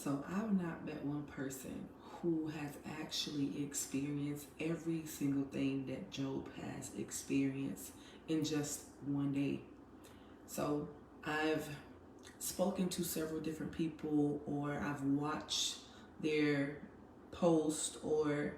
So I've not met one person who has actually experienced every single thing that Job has experienced in just one day. So I've spoken to several different people, or I've watched their posts or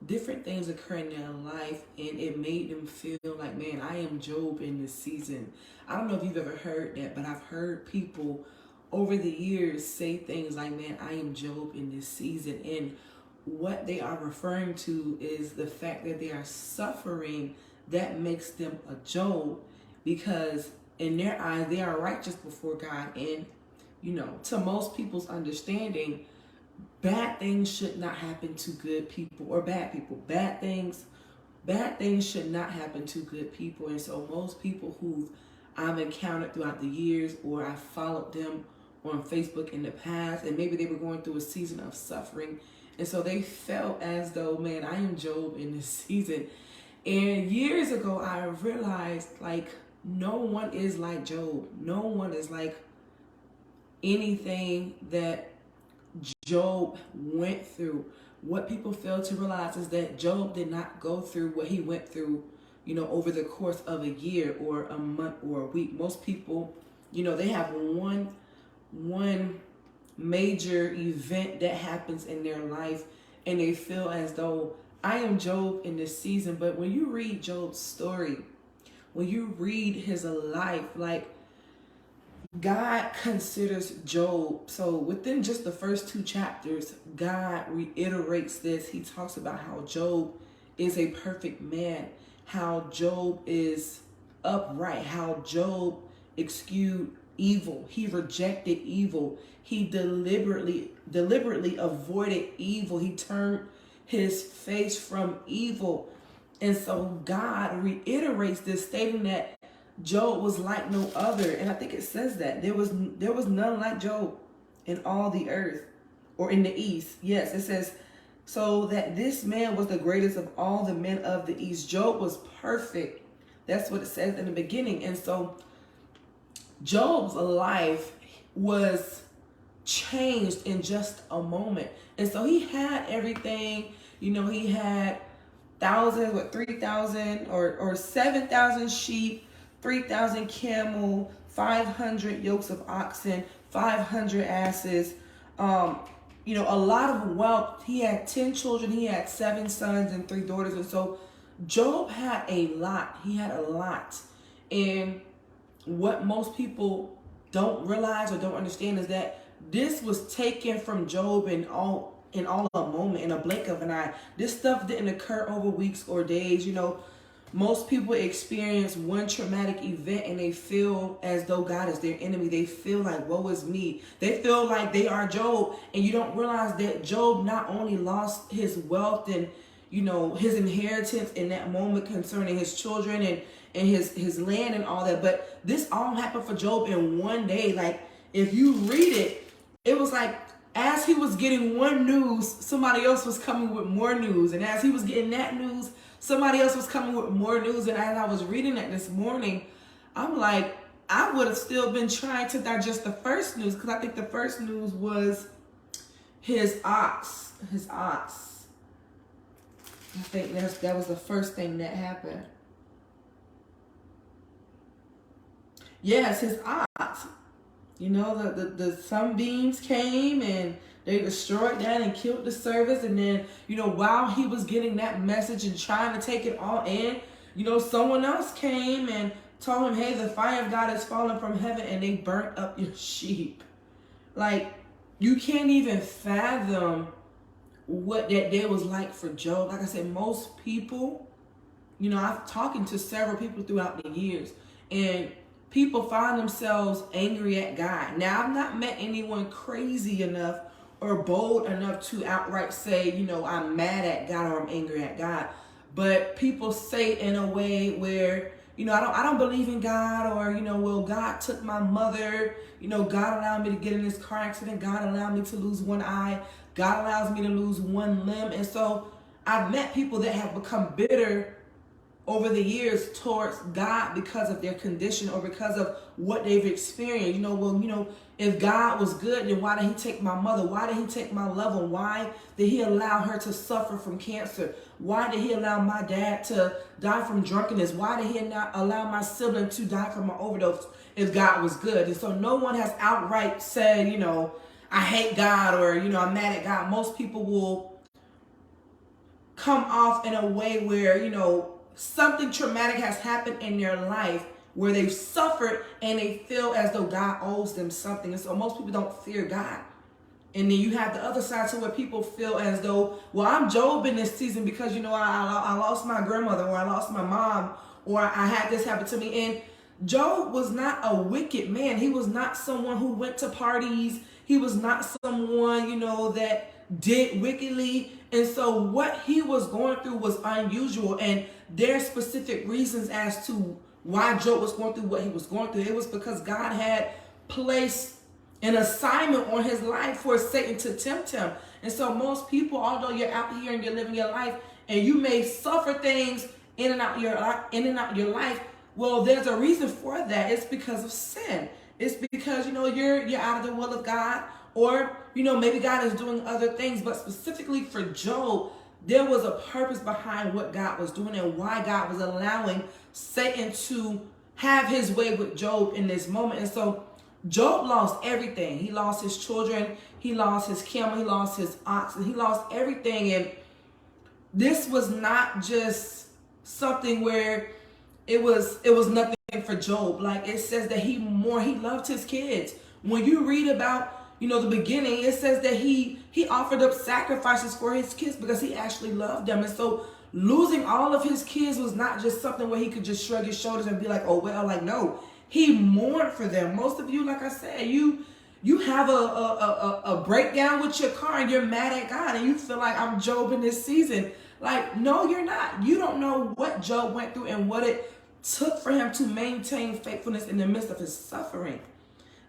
different things occur in their life, and it made them feel like, man, I am Job in this season. I don't know if you've ever heard that, but I've heard people over the years say things like, man, I am Job in this season. And what they are referring to is the fact that they are suffering that makes them a Job, because in their eyes they are righteous before God. And to most people's understanding, bad things should not happen to good people, or bad people. Bad things should not happen to good people. And so most people who I've encountered throughout the years, or I followed them on Facebook in the past, and maybe they were going through a season of suffering, and so they felt as though, man, I am Job in this season. And years ago I realized, like, no one is like Job. No one is like anything that Job went through. What people fail to realize is that Job did not go through what he went through, over the course of a year or a month or a week. Most people, they have one major event that happens in their life, and they feel as though I am Job in this season. But when you read Job's story, when you read his life, like, God considers Job. So within just the first two chapters, God reiterates this. He talks about how Job is a perfect man, how Job is upright, how Job eschewed evil. He rejected evil. He deliberately avoided evil. He turned his face from evil. And so God reiterates this, stating that Job was like no other. And I think it says that there was none like Job in all the earth, or in the east. Yes, it says, so that this man was the greatest of all the men of the east. Job was perfect. That's what it says in the beginning. And so Job's life was changed in just a moment. And so he had everything. He had thousands, 3,000 or 7,000 sheep, 3,000 camel, 500 yokes of oxen, 500 asses, a lot of wealth. He had 10 children. He had 7 sons and 3 daughters. And so Job had a lot. He had a lot. And what most people don't realize or don't understand is that this was taken from Job in all a moment, in a blink of an eye. This stuff didn't occur over weeks or days. Most people experience one traumatic event and they feel as though God is their enemy. They feel like, woe is me. They feel like they are Job. And you don't realize that Job not only lost his wealth and, his inheritance in that moment concerning his children and his land and all that, but this all happened for Job in one day. Like, if you read it, it was like, as he was getting one news, somebody else was coming with more news. And as he was getting that news, somebody else was coming with more news. And as I was reading that this morning, I'm like, I would have still been trying to digest the first news, because I think the first news was his ox. I think that was the first thing that happened. Yes, his ox. The sunbeams came and they destroyed that and killed the servants. And then, while he was getting that message and trying to take it all in, someone else came and told him, hey, the fire of God is falling from heaven, and they burnt up your sheep. Like, you can't even fathom what that day was like for Job. Like I said, most people, I've talking to several people throughout the years, and people find themselves angry at God. Now, I've not met anyone crazy enough or bold enough to outright say, I'm mad at God or I'm angry at God. But people say in a way where, I don't believe in God, or, well, God took my mother, God allowed me to get in this car accident. God allowed me to lose one eye. God allows me to lose one limb. And so I've met people that have become bitter over the years towards God because of their condition or because of what they've experienced. If God was good, then why did he take my mother? Why did he take my loved one? Why did he allow her to suffer from cancer? Why did he allow my dad to die from drunkenness? Why did he not allow my sibling to die from an overdose if God was good? And so no one has outright said, I hate God or, I'm mad at God. Most people will come off in a way where, something traumatic has happened in their life where they've suffered and they feel as though God owes them something. And so most people don't fear God. And then you have the other side to where people feel as though, well, I'm Job in this season because, I lost my grandmother or I lost my mom or I had this happen to me. And Job was not a wicked man. He was not someone who went to parties. He was not someone, that did wickedly. And so what he was going through was unusual. And there's specific reasons as to why Job was going through what he was going through. It was because God had placed an assignment on his life for Satan to tempt him. And so most people, although you're out here and you're living your life and you may suffer things in and out your life, well, there's a reason for that. It's because of sin. It's because, you're out of the will of God, or, maybe God is doing other things. But specifically for Job, there was a purpose behind what God was doing and why God was allowing Satan to have his way with Job in this moment. And so Job lost everything. He lost his children. He lost his camel. He lost his oxen. He lost everything. And this was not just something where it was nothing for Job. Like it says that he loved his kids. When you read about, the beginning, it says that he offered up sacrifices for his kids because he actually loved them. And so losing all of his kids was not just something where he could just shrug his shoulders and be like, oh, well, like, no, he mourned for them. Most of you, like I said, you have a breakdown with your car and you're mad at God and you feel like I'm Job in this season. Like, no, you're not. You don't know what Job went through and what it took for him to maintain faithfulness in the midst of his suffering.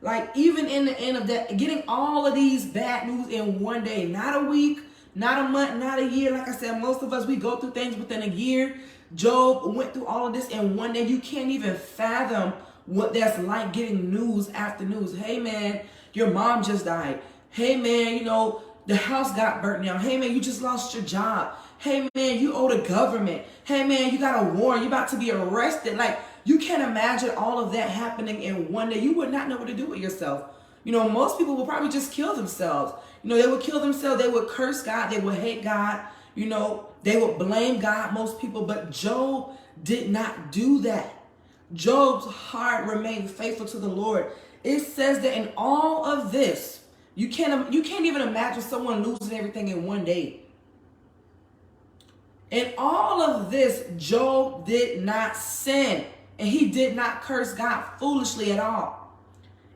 Like, even in the end of that, getting all of these bad news in one day, not a week, not a month, not a year. Like I said, most of us, we go through things within a year. Job went through all of this in one day. You can't even fathom what that's like, getting news after news. Hey, man, your mom just died. Hey, man, the house got burnt down. Hey, man, you just lost your job. Hey, man, you owe the government. Hey, man, you got a warrant. You're about to be arrested. Like, you can't imagine all of that happening in one day. You would not know what to do with yourself. Most people will probably just kill themselves. They would kill themselves. They would curse God. They would hate God. They would blame God, most people. But Job did not do that. Job's heart remained faithful to the Lord. It says that in all of this, you can't even imagine someone losing everything in one day. In all of this, Job did not sin. And he did not curse God foolishly at all.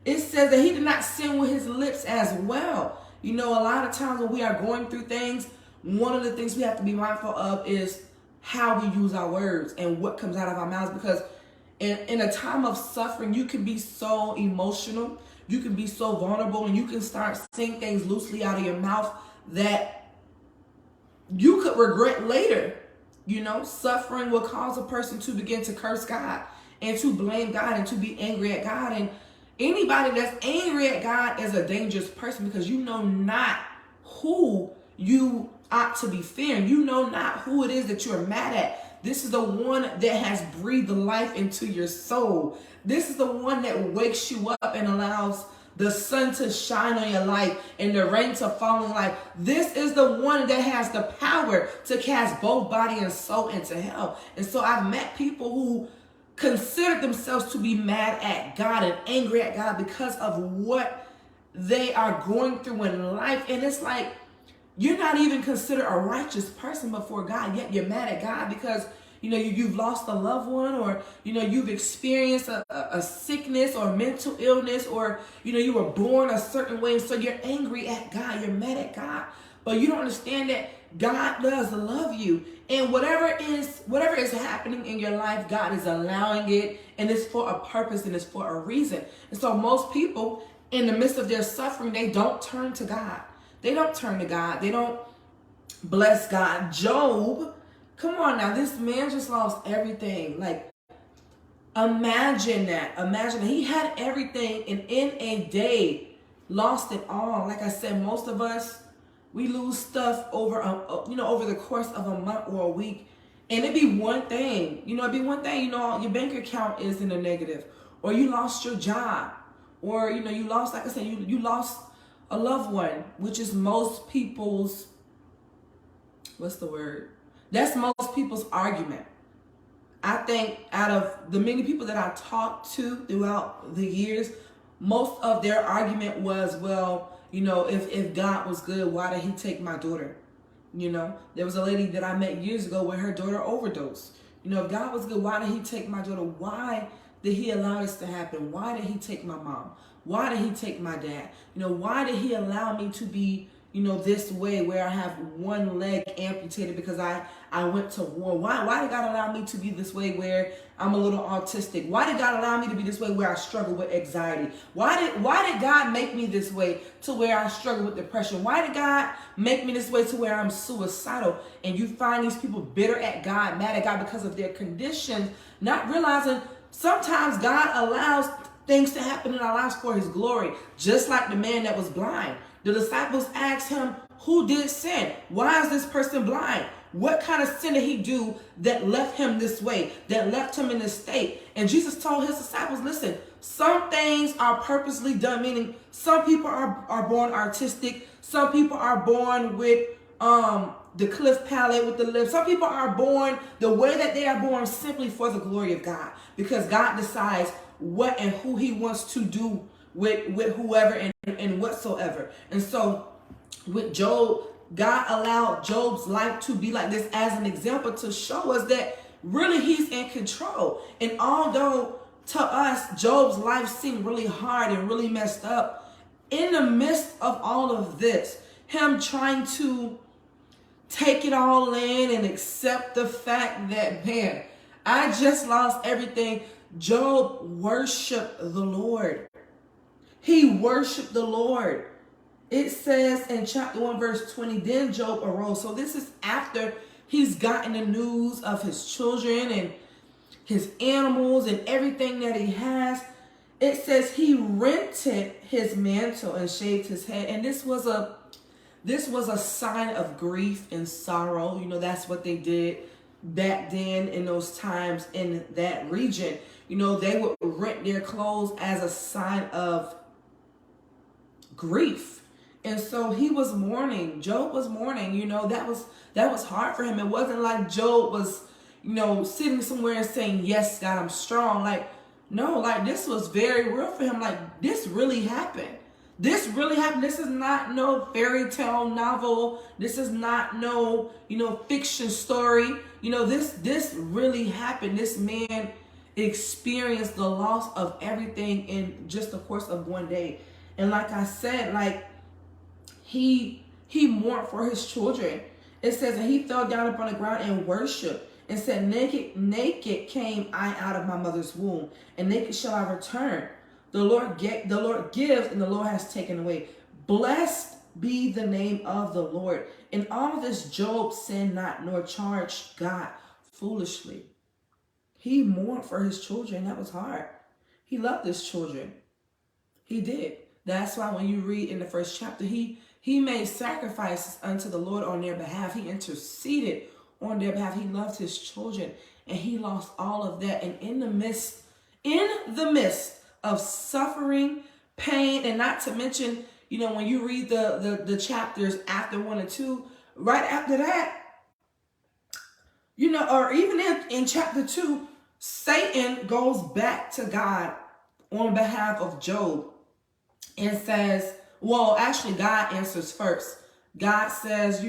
It says that he did not sin with his lips as well. A lot of times when we are going through things, one of the things we have to be mindful of is how we use our words and what comes out of our mouths. Because in a time of suffering, you can be so emotional, you can be so vulnerable, and you can start saying things loosely out of your mouth that you could regret later. Suffering will cause a person to begin to curse God and to blame God and to be angry at God. And anybody that's angry at God is a dangerous person because you know not who you ought to be fearing. You know not who it is that you're mad at. This is the one that has breathed life into your soul. This is the one that wakes you up and allows the sun to shine on your life and the rain to fall on life. This is the one that has the power to cast both body and soul into hell. And so I've met people who consider themselves to be mad at God and angry at God because of what they are going through in life. And it's like, you're not even considered a righteous person before God, yet you're mad at God because you've lost a loved one, or, you've experienced a sickness or mental illness, or, you were born a certain way. And so you're angry at God. You're mad at God. But you don't understand that God does love you. And whatever is happening in your life, God is allowing it. And it's for a purpose and it's for a reason. And so most people, in the midst of their suffering, they don't turn to God. They don't turn to God. They don't bless God. Job Come on now, this man just lost everything. Like, imagine that. Imagine that he had everything, and in a day, lost it all. Like I said, most of us, we lose stuff over, over the course of a month or a week, and it'd be one thing. It'd be one thing. Your bank account is in the negative, or you lost your job, or you lost, like I said, you lost a loved one, which is most people's. What's the word? That's most people's argument. I think out of the many people that I talked to throughout the years, most of their argument was, well, if God was good, why did he take my daughter? There was a lady that I met years ago where her daughter overdosed. If God was good, why did he take my daughter? Why did he allow this to happen? Why did he take my mom? Why did he take my dad? Why did he allow me to be this way where I have one leg amputated because I went to war? Why did God allow me to be this way where I'm a little autistic? Why did God allow me to be this way where I struggle with anxiety? Why did God make me this way to where I struggle with depression? Why did God make me this way to where I'm suicidal? And you find these people bitter at God, mad at God because of their conditions, not realizing sometimes God allows things to happen in our lives for his glory. Just like the man that was blind. The disciples asked him, who did sin? Why is this person blind? What kind of sin did he do that left him this way, that left him in this state? And Jesus told his disciples, listen, some things are purposely done, meaning some people are born artistic. Some people are born with the cliff palate with the lips. Some people are born the way that they are born simply for the glory of God, because God decides what and who he wants to do with whoever and whatsoever. And so with Job, God allowed Job's life to be like this as an example to show us that really he's in control. And although to us Job's life seemed really hard and really messed up, in the midst of all of this, him trying to take it all in and accept the fact that, man, I just lost everything, Job worshiped the Lord. He worshiped the Lord. It says in chapter 1, verse 20, then Job arose. So this is after he's gotten the news of his children and his animals and everything that he has. It says he rented his mantle and shaved his head. And this was a sign of grief and sorrow. That's what they did back then in those times in that region. They would rent their clothes as a sign of grief. And so he was mourning. Job was mourning. That was hard for him. It wasn't like Job was, sitting somewhere and saying, yes, God, I'm strong. No, this was very real for him. This really happened. This really happened. This is not no fairy tale novel. This is not no, fiction story. This really happened. This man experienced the loss of everything in just the course of one day. And like I said, he mourned for his children. It says that he fell down upon the ground and worshiped and said, naked came I out of my mother's womb, and naked shall I return. The Lord gives, and the Lord has taken away. Blessed be the name of the Lord. In all of this, Job sinned not, nor charged God foolishly. He mourned for his children. That was hard. He loved his children. He did. That's why when you read in the first chapter, he made sacrifices unto the Lord on their behalf. He interceded on their behalf. He loved his children, and he lost all of that. And in the midst of suffering, pain, and not to mention, when you read the chapters after 1 and 2, right after that, or even in chapter 2, Satan goes back to God on behalf of Job and says, well, actually, God answers first. God says,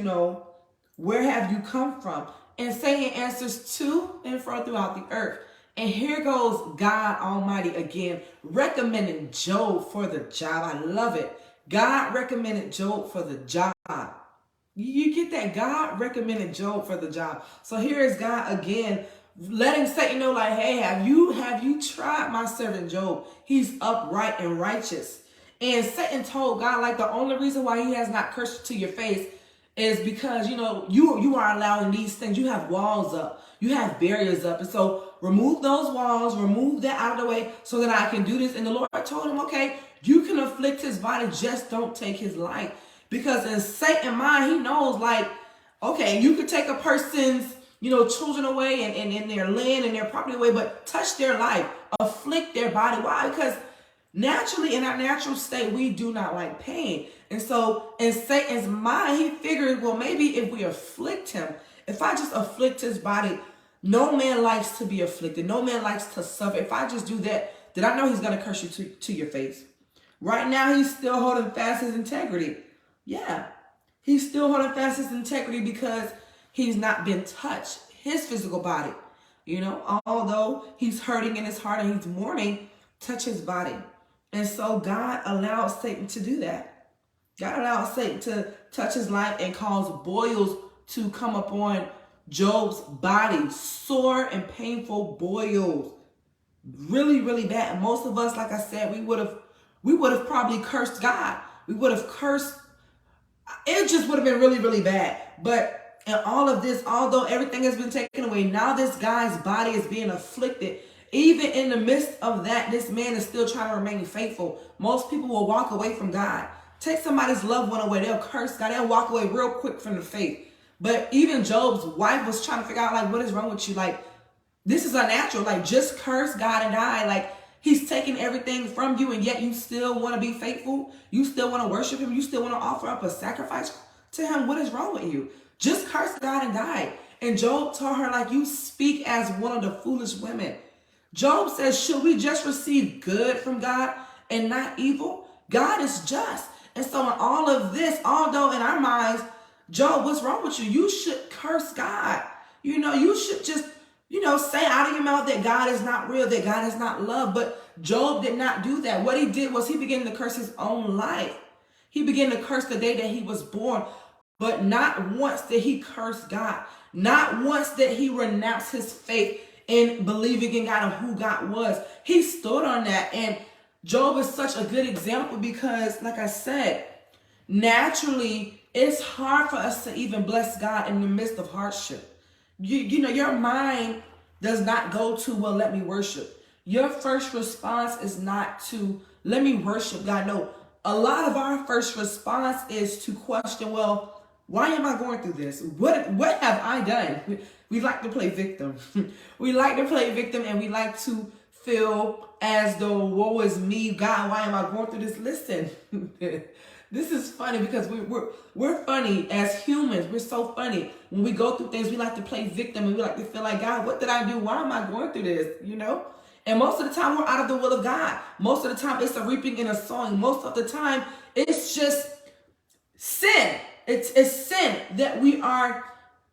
where have you come from? And Satan answers, to and fro throughout the earth. And here goes God Almighty again, recommending Job for the job. I love it. God recommended Job for the job. You get that? God recommended Job for the job. So here is God again, letting Satan know, hey, have you tried my servant Job? He's upright and righteous. And Satan told God, the only reason why he has not cursed you to your face is because, you are allowing these things. You have walls up. You have barriers up. And so remove those walls, remove that out of the way so that I can do this. And the Lord told him, okay, you can afflict his body, just don't take his life. Because in Satan's mind, he knows, like, okay, you could take a person's, children away and their land and their property away, but touch their life, afflict their body. Why? Because naturally, in our natural state, we do not like pain. And so in Satan's mind, he figured, well, maybe if we afflict him, if I just afflict his body, no man likes to be afflicted. No man likes to suffer. If I just do that, then I know he's going to curse you to your face. Right now, he's still holding fast his integrity. Yeah, he's still holding fast his integrity because he's not been touched, his physical body. Although he's hurting in his heart and he's mourning, touch his body. And so God allowed Satan to do that. God allowed Satan to touch his life and cause boils to come upon Job's body. Sore and painful boils. Really, really bad. And most of us, like I said, we would have probably cursed God. We would have cursed. It just would have been really, really bad. But in all of this, although everything has been taken away, now this guy's body is being afflicted. Even in the midst of that, this man is still trying to remain faithful. Most people will walk away from God. Take somebody's loved one away. They'll curse God. They'll walk away real quick from the faith. But even Job's wife was trying to figure out, like, what is wrong with you? Like, this is unnatural. Like, just curse God and die. Like, he's taking everything from you, and yet you still want to be faithful. You still want to worship him. You still want to offer up a sacrifice to him. What is wrong with you? Just curse God and die. And Job told her, like, you speak as one of the foolish women. Job says, should we just receive good from God and not evil? God is just. And so in all of this, although in our minds, Job, what's wrong with you? You should curse God. You should just, say out of your mouth that God is not real, that God is not love. But Job did not do that. What he did was he began to curse his own life. He began to curse the day that he was born. But not once did he curse God. Not once did he renounce his faith in believing in God and who God was. He stood on that. And Job is such a good example because, like I said, naturally, it's hard for us to even bless God in the midst of hardship. Your mind does not go to, well, let me worship. Your first response is not to, let me worship God. No, a lot of our first response is to question, well, why am I going through this? What have I done? We like to play victim. We like to play victim, and we like to feel as though, woe is me, God, why am I going through this? Listen, this is funny because we're funny as humans. We're so funny. When we go through things, we like to play victim, and we like to feel like, God, what did I do? Why am I going through this? And most of the time, we're out of the will of God. Most of the time, it's a reaping and a sowing. Most of the time, it's just sin. It's sin that we are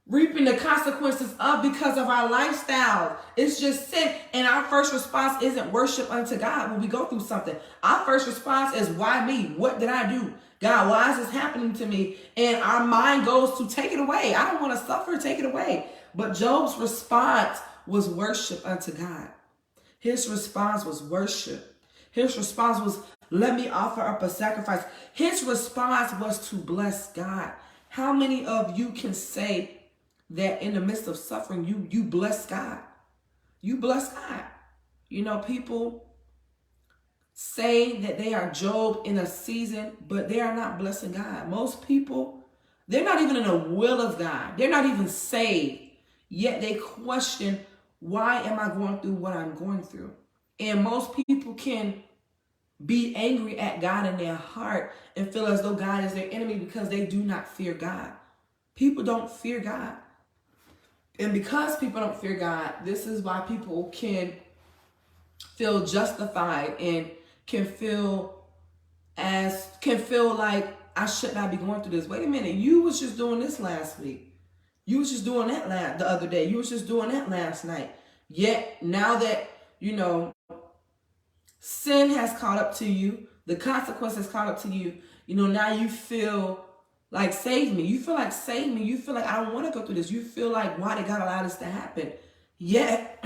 reaping the consequences of because of our lifestyle. It's just sin. And our first response isn't worship unto God when we go through something. Our first response is, why me? What did I do? God, why is this happening to me? And our mind goes to take it away. I don't want to suffer, take it away. But Job's response was worship unto God. His response was worship. His response was, let me offer up a sacrifice. His response was to bless God. How many of you can say that in the midst of suffering, you bless God? You bless God. People say that they are Job in a season, but they are not blessing God. Most people, they're not even in the will of God. They're not even saved. Yet they question, why am I going through what I'm going through? And most people can be angry at God in their heart and feel as though God is their enemy because they do not fear God. People don't fear God. And because people don't fear God, this is why people can feel justified and can feel like I should not be going through this. Wait a minute, you was just doing this last week. You was just doing that the other day. You was just doing that last night. Yet now that, sin has caught up to you, the consequence has caught up to you, now you feel like, save me. You feel like, save me. You feel like, I don't want to go through this. You feel like, why did God allow this to happen? Yet,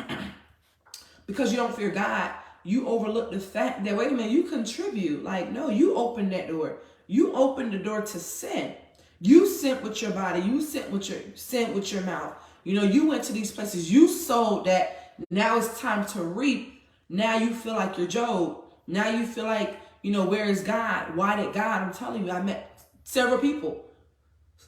because you don't fear God, you overlook the fact that, wait a minute, you contribute. Like, no, you open that door. You open the door to sin. You sent with your body. You sent with your mouth. You know, you went to these places. You sowed that. Now it's time to reap. Now you feel like you're Job. Now you feel like, you know, where is God? Why did God? I'm telling you, I met several people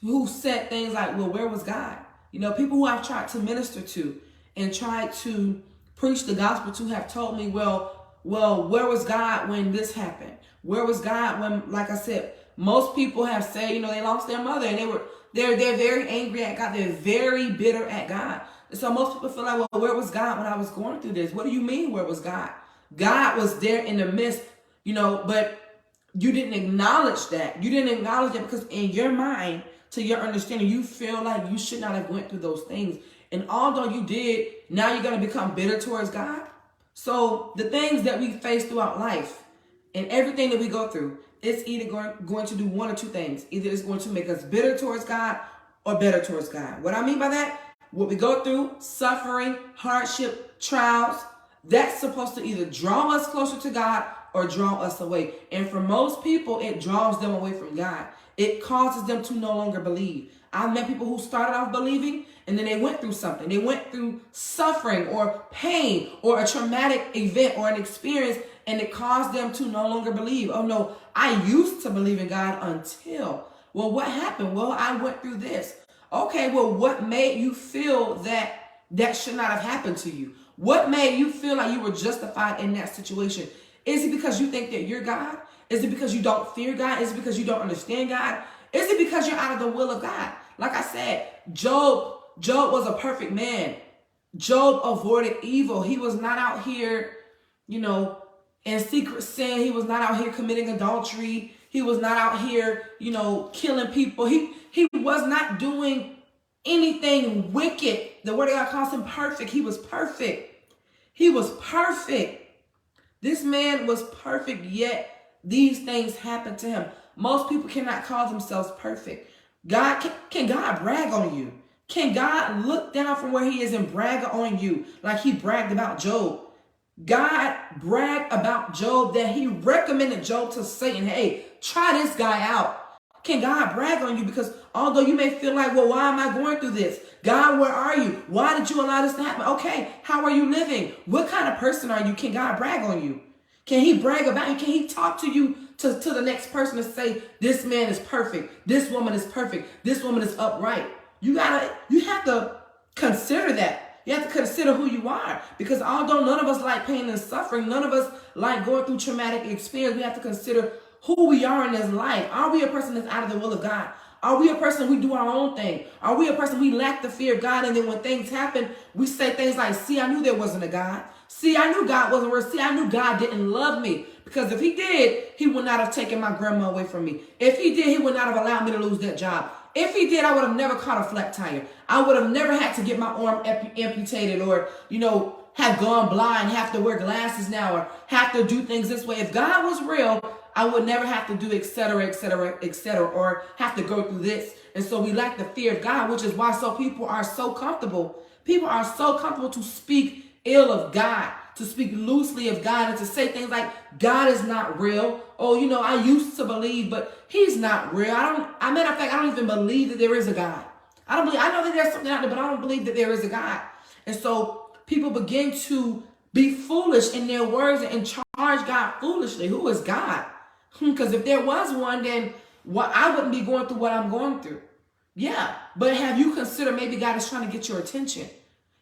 who said things like, well, where was God? You know, people who I've tried to minister to and tried to preach the gospel to have told me, well, where was God when this happened? Where was God when, like I said, most people have said, you know, they lost their mother and they're very angry at God. They're very bitter at God. And so most people feel like, well, where was God when I was going through this? What do you mean, where was God? God was there in the midst, you know, but you didn't acknowledge that. You didn't acknowledge it because in your mind, to your understanding, you feel like you should not have went through those things. And although you did, now you're going to become bitter towards God. So the things that we face throughout life and everything that we go through, it's either going to do one or two things. Either it's going to make us bitter towards God or better towards God. What I mean by that, what we go through, suffering, hardship, trials, that's supposed to either draw us closer to God or draw us away. And for most people, it draws them away from God. It causes them to no longer believe. I've met people who started off believing and then they went through something. They went through suffering or pain or a traumatic event or an experience, and it caused them to no longer believe. Oh no, I used to believe in God until. Well, what happened? Well, I went through this. Okay, well, what made you feel that should not have happened to you? What made you feel like you were justified in that situation? Is it because you think that you're God? Is it because you don't fear God? Is it because you don't understand God? Is it because you're out of the will of God? Like I said, Job was a perfect man. Job avoided evil. He was not out here, you know, in secret sin. He was not out here committing adultery. He was not out here, you know, killing people. He was not doing anything wicked. The word of God calls him perfect. He was perfect. He was perfect. This man was perfect, yet these things happened to him. Most people cannot call themselves perfect. Can God brag on you? Can God look down from where he is and brag on you like he bragged about Job? God bragged about Job that he recommended Job to Satan. Hey, try this guy out. Can God brag on you? Because although you may feel like, well, why am I going through this? God, where are you? Why did you allow this to happen? Okay, how are you living? What kind of person are you? Can God brag on you? Can he brag about you? Can he talk to you to the next person and say, this man is perfect. This woman is perfect. This woman is upright. You have to consider that. You have to consider who you are. Because although none of us like pain and suffering, none of us like going through traumatic experience, we have to consider who we are in this life. Are we a person that's out of the will of God? Are we a person we do our own thing? Are we a person we lack the fear of God, and then when things happen, we say things like, see, I knew there wasn't a God. See, I knew God wasn't real. See, I knew God didn't love me. Because if he did, he would not have taken my grandma away from me. If he did, he would not have allowed me to lose that job. If he did, I would have never caught a flat tire. I would have never had to get my arm amputated or, you know, have gone blind, have to wear glasses now, or have to do things this way. If God was real, I would never have to do et cetera, et cetera, et cetera, or have to go through this. And so we lack the fear of God, which is why people are so comfortable. People are so comfortable to speak ill of God, to speak loosely of God, and to say things like, God is not real. Oh, you know, I used to believe, but he's not real. Matter of fact, I don't even believe that there is a God. I know that there's something out there, but I don't believe that there is a God. And so people begin to be foolish in their words and charge God foolishly. Who is God? Because if there was one, then I wouldn't be going through what I'm going through. Yeah, but have you considered maybe God is trying to get your attention?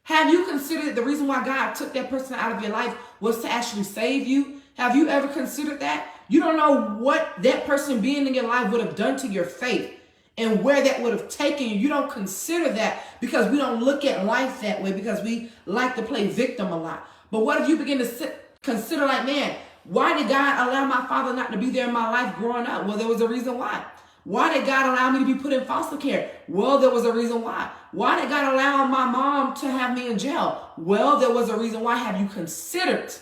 Have you considered the reason why God took that person out of your life was to actually save you? Have you ever considered that? You don't know what that person being in your life would have done to your faith and where that would have taken you. You don't consider that because we don't look at life that way, because we like to play victim a lot. But what if you begin to consider like, man, why did God allow my father not to be there in my life growing up? Well, there was a reason why. Why did God allow me to be put in foster care? Well, there was a reason why. Why did God allow my mom to have me in jail? Well, there was a reason why. Have you considered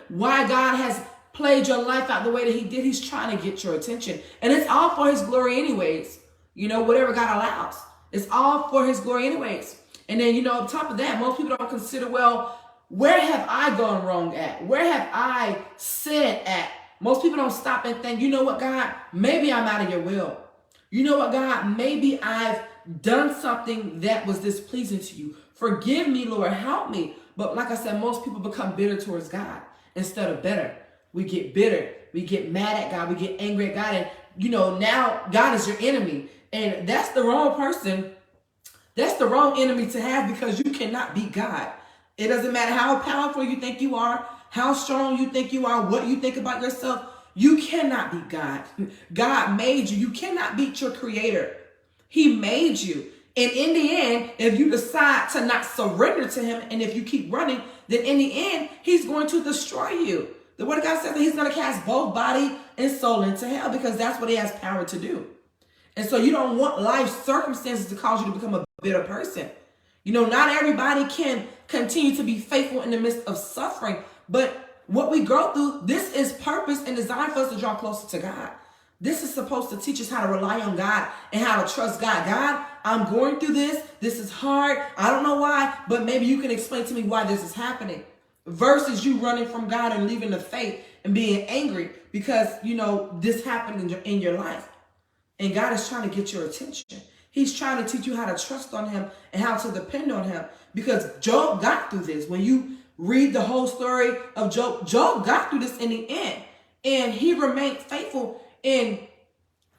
why God has played your life out the way that he did? He's trying to get your attention. And it's all for his glory anyways. You know, whatever God allows. It's all for his glory anyways. And then, you know, on top of that, most people don't consider, well, where have I gone wrong at? Where have I sinned at? Most people don't stop and think, you know what, God, maybe I'm out of your will. You know what, God, maybe I've done something that was displeasing to you. Forgive me, Lord, help me. But like I said, most people become bitter towards God instead of better. We get bitter. We get mad at God. We get angry at God. And, now God is your enemy. And that's the wrong person. That's the wrong enemy to have, because you cannot beat God. It doesn't matter how powerful you think you are, how strong you think you are, what you think about yourself. You cannot beat God. God made you. You cannot beat your creator. He made you. And in the end, if you decide to not surrender to him, and if you keep running, then in the end, he's going to destroy you. The word of God says that he's going to cast both body and soul into hell, because that's what he has power to do. And so you don't want life circumstances to cause you to become a bitter person. Not everybody can continue to be faithful in the midst of suffering, but what we go through, this is purpose and designed for us to draw closer to God. This is supposed to teach us how to rely on God and how to trust God. God, I'm going through this. This is hard. I don't know why, but maybe you can explain to me why this is happening. Versus you running from God and leaving the faith and being angry because, this happened in your life. And God is trying to get your attention. He's trying to teach you how to trust on him and how to depend on him. Because Job got through this. When you read the whole story of Job, Job got through this in the end. And he remained faithful. And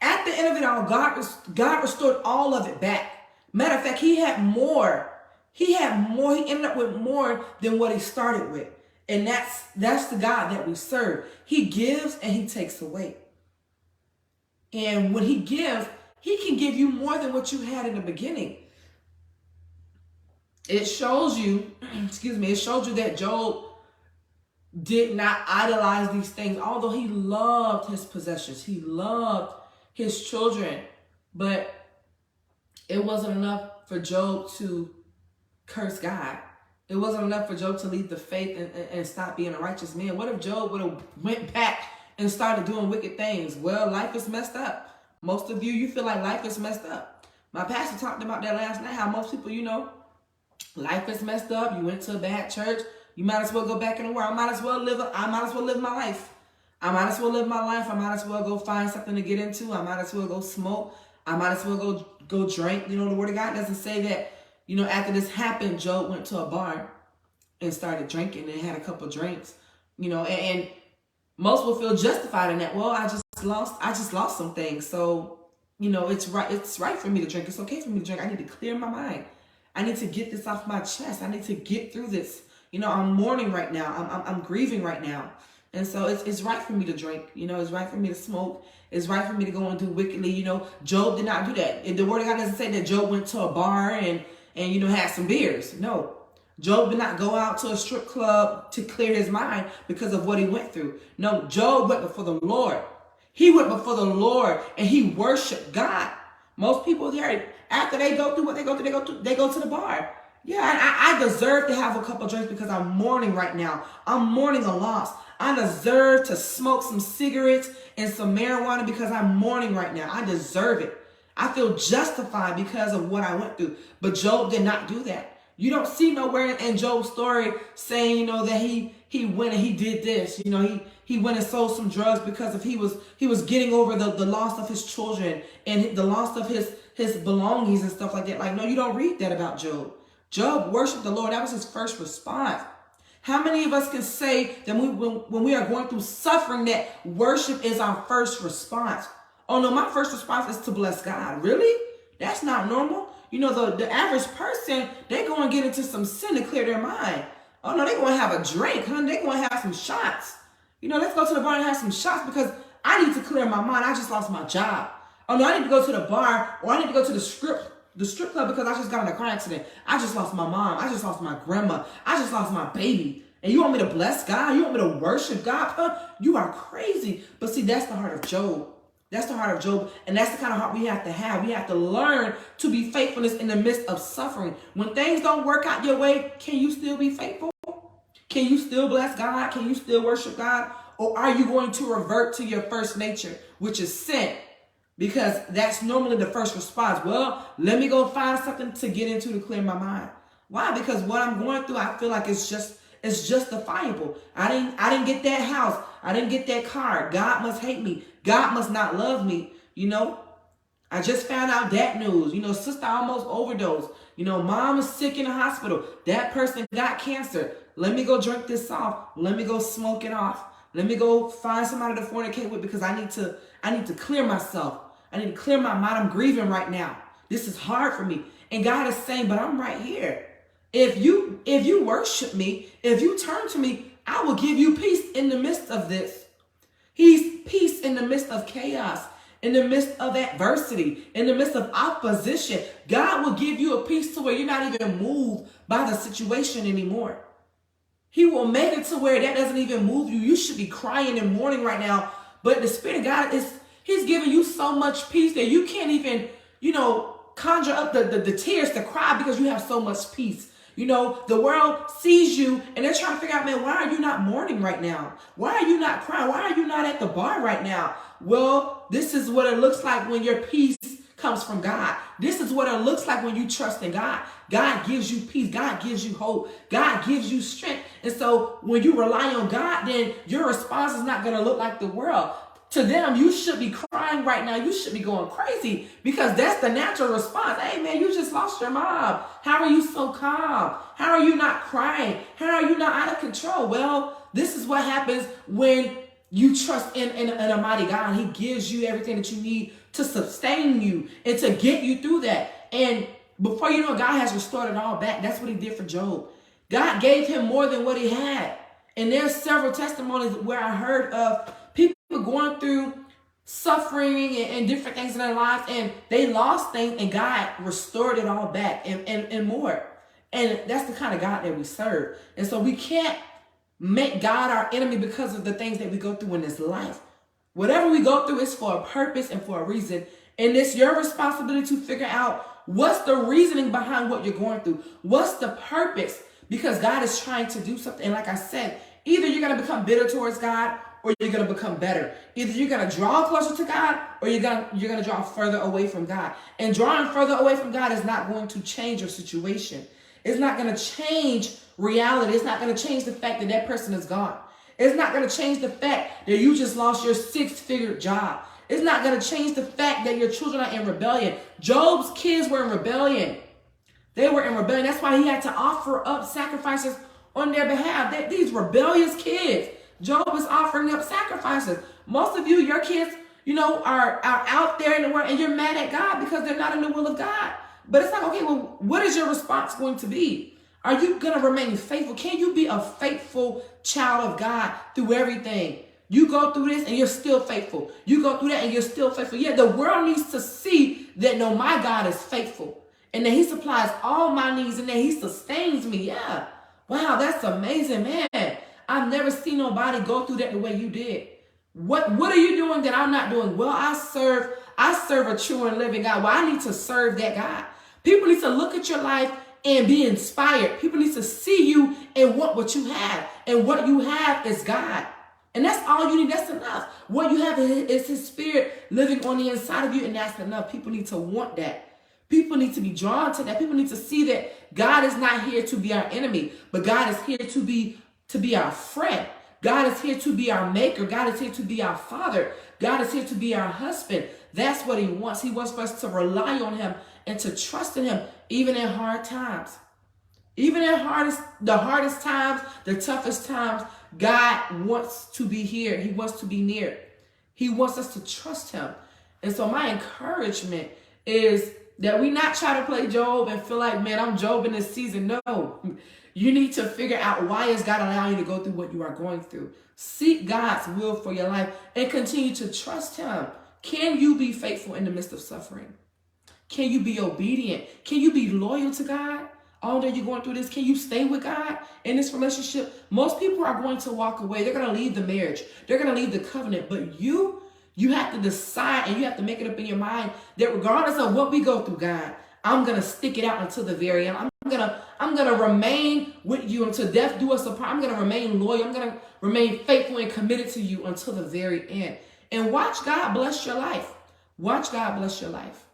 at the end of it all, God restored all of it back. Matter of fact, he had more. He ended up with more than what he started with. And that's the God that we serve. He gives and he takes away. And when he gives, he can give you more than what you had in the beginning. It shows you, it shows you that Job did not idolize these things, although he loved his possessions. He loved his children, but it wasn't enough for Job to curse God. It wasn't enough for Job to leave the faith and stop being a righteous man. What if Job would have went back and started doing wicked things? Well, life is messed up. Most of you feel like life is messed up. My pastor talked about that last night, how most people, life is messed up. You went to a bad church. You might as well go back in the world. I might as well live my life. I might as well live my life. I might as well go find something to get into. I might as well go smoke. I might as well go drink. The word of God doesn't say that, after this happened, Job went to a bar and started drinking and had a couple drinks, and most will feel justified in that. Well, I just lost some things. So, it's right for me to drink. It's okay for me to drink. I need to clear my mind. I need to get this off my chest. I need to get through this. I'm mourning right now. I'm grieving right now. And so it's right for me to drink. It's right for me to smoke. It's right for me to go and do wickedly. Job did not do that. The word of God doesn't say that Job went to a bar and had some beers. No. Job did not go out to a strip club to clear his mind because of what he went through. No, Job went before the Lord. He went before the Lord and he worshiped God. Most people there, after they go through what they go through, they go to the bar. Yeah, I deserve to have a couple drinks because I'm mourning right now. I'm mourning a loss. I deserve to smoke some cigarettes and some marijuana because I'm mourning right now. I deserve it. I feel justified because of what I went through. But Job did not do that. You don't see nowhere in Job's story saying, that he went and he did this. He went and sold some drugs because of he was getting over the loss of his children and the loss of his belongings and stuff like that. Like, no, you don't read that about Job. Job worshiped the Lord. That was his first response. How many of us can say that when we are going through suffering that worship is our first response? Oh no, my first response is to bless God. Really? That's not normal. The average person, they go and get into some sin to clear their mind. Oh no, they going to have a drink, huh? They going to have some shots. Let's go to the bar and have some shots because I need to clear my mind. I just lost my job. Oh no, I need to go to the bar or I need to go to the strip club because I just got in a car accident. I just lost my mom. I just lost my grandma. I just lost my baby. And you want me to bless God? You want me to worship God? Huh? You are crazy. But see, that's the heart of Job. That's the heart of Job. And that's the kind of heart we have to have. We have to learn to be faithfulness in the midst of suffering. When things don't work out your way, can you still be faithful? Can you still bless God? Can you still worship God? Or are you going to revert to your first nature, which is sin? Because that's normally the first response. Well, let me go find something to get into to clear my mind. Why? Because what I'm going through, I feel like it's justifiable. I didn't get that house. I didn't get that car. God must hate me. God must not love me. I just found out that news. You know, sister almost overdosed. You know, mom is sick in the hospital. That person got cancer. Let me go drink this off. Let me go smoke it off. Let me go find somebody to fornicate with because I need to clear myself. I need to clear my mind. I'm grieving right now. This is hard for me. And God is saying, but I'm right here. If you worship me, if you turn to me, I will give you peace in the midst of this. He's peace in the midst of chaos, in the midst of adversity, in the midst of opposition. God will give you a peace to where you're not even moved by the situation anymore. He will make it to where that doesn't even move you. You should be crying and mourning right now. But the Spirit of God He's giving you so much peace that you can't even, conjure up the tears to cry because you have so much peace. You know, the world sees you and they're trying to figure out, man, why are you not mourning right now? Why are you not crying? Why are you not at the bar right now? Well, this is what it looks like when your peace comes from God. This is what it looks like when you trust in God. God gives you peace. God gives you hope. God gives you strength. And so when you rely on God, then your response is not going to look like the world. To them, you should be crying right now. You should be going crazy because that's the natural response. Hey, man, you just lost your mom. How are you so calm? How are you not crying? How are you not out of control? Well, this is what happens when you trust in a mighty God. He gives you everything that you need to sustain you and to get you through that. And before you know, God has restored it all back. That's what he did for Job. God gave him more than what he had. And there's several testimonies where I heard of people going through suffering and different things in their lives, and they lost things, and God restored it all back and more. And that's the kind of God that we serve. And so we can't make God our enemy because of the things that we go through in this life. Whatever we go through is for a purpose and for a reason. And it's your responsibility to figure out what's the reasoning behind what you're going through. What's the purpose? Because God is trying to do something. And like I said, either you're going to become bitter towards God or you're going to become better. Either you're going to draw closer to God or you're going to draw further away from God. And drawing further away from God is not going to change your situation. It's not going to change reality. It's not going to change the fact that that person is gone. It's not going to change the fact that you just lost your 6-figure job. It's not going to change the fact that your children are in rebellion. Job's kids were in rebellion. They were in rebellion. That's why he had to offer up sacrifices on their behalf. These rebellious kids, Job is offering up sacrifices. Most of you, your kids, are out there in the world and you're mad at God because they're not in the will of God. But it's like, okay, well, what is your response going to be? Are you going to remain faithful? Can you be a faithful child of God through everything? You go through this and you're still faithful. You go through that and you're still faithful. Yeah, the world needs to see that, no, my God is faithful and that he supplies all my needs and that he sustains me. Yeah. Wow, that's amazing, man. I've never seen nobody go through that the way you did. What are you doing that I'm not doing? Well, I serve a true and living God. Well, I need to serve that God. People need to look at your life and be inspired. People need to see you and want what you have. And what you have is God. And that's all you need. That's enough. What you have is his spirit living on the inside of you, and that's enough. People need to want that. People need to be drawn to that. People need to see that God is not here to be our enemy, but God is here to be our friend. God is here to be our maker. God is here to be our father. God is here to be our husband. That's what he wants. He wants for us to rely on him and to trust in him, even in hard times. Even in the hardest times, the toughest times, God wants to be here. He wants to be near. He wants us to trust him. And so my encouragement is that we not try to play Job and feel like, man, I'm Job in this season. No, you need to figure out, why is God allowing you to go through what you are going through? Seek God's will for your life and continue to trust him. Can you be faithful in the midst of suffering? Can you be obedient? Can you be loyal to God? All that you're going through this, can you stay with God in this relationship? Most people are going to walk away. They're going to leave the marriage. They're going to leave the covenant. But you have to decide, and you have to make it up in your mind that regardless of what we go through, God, I'm going to stick it out until the very end. I'm going to remain with you until death do us apart. I'm going to remain loyal. I'm going to remain faithful and committed to you until the very end. And watch God bless your life. Watch God bless your life.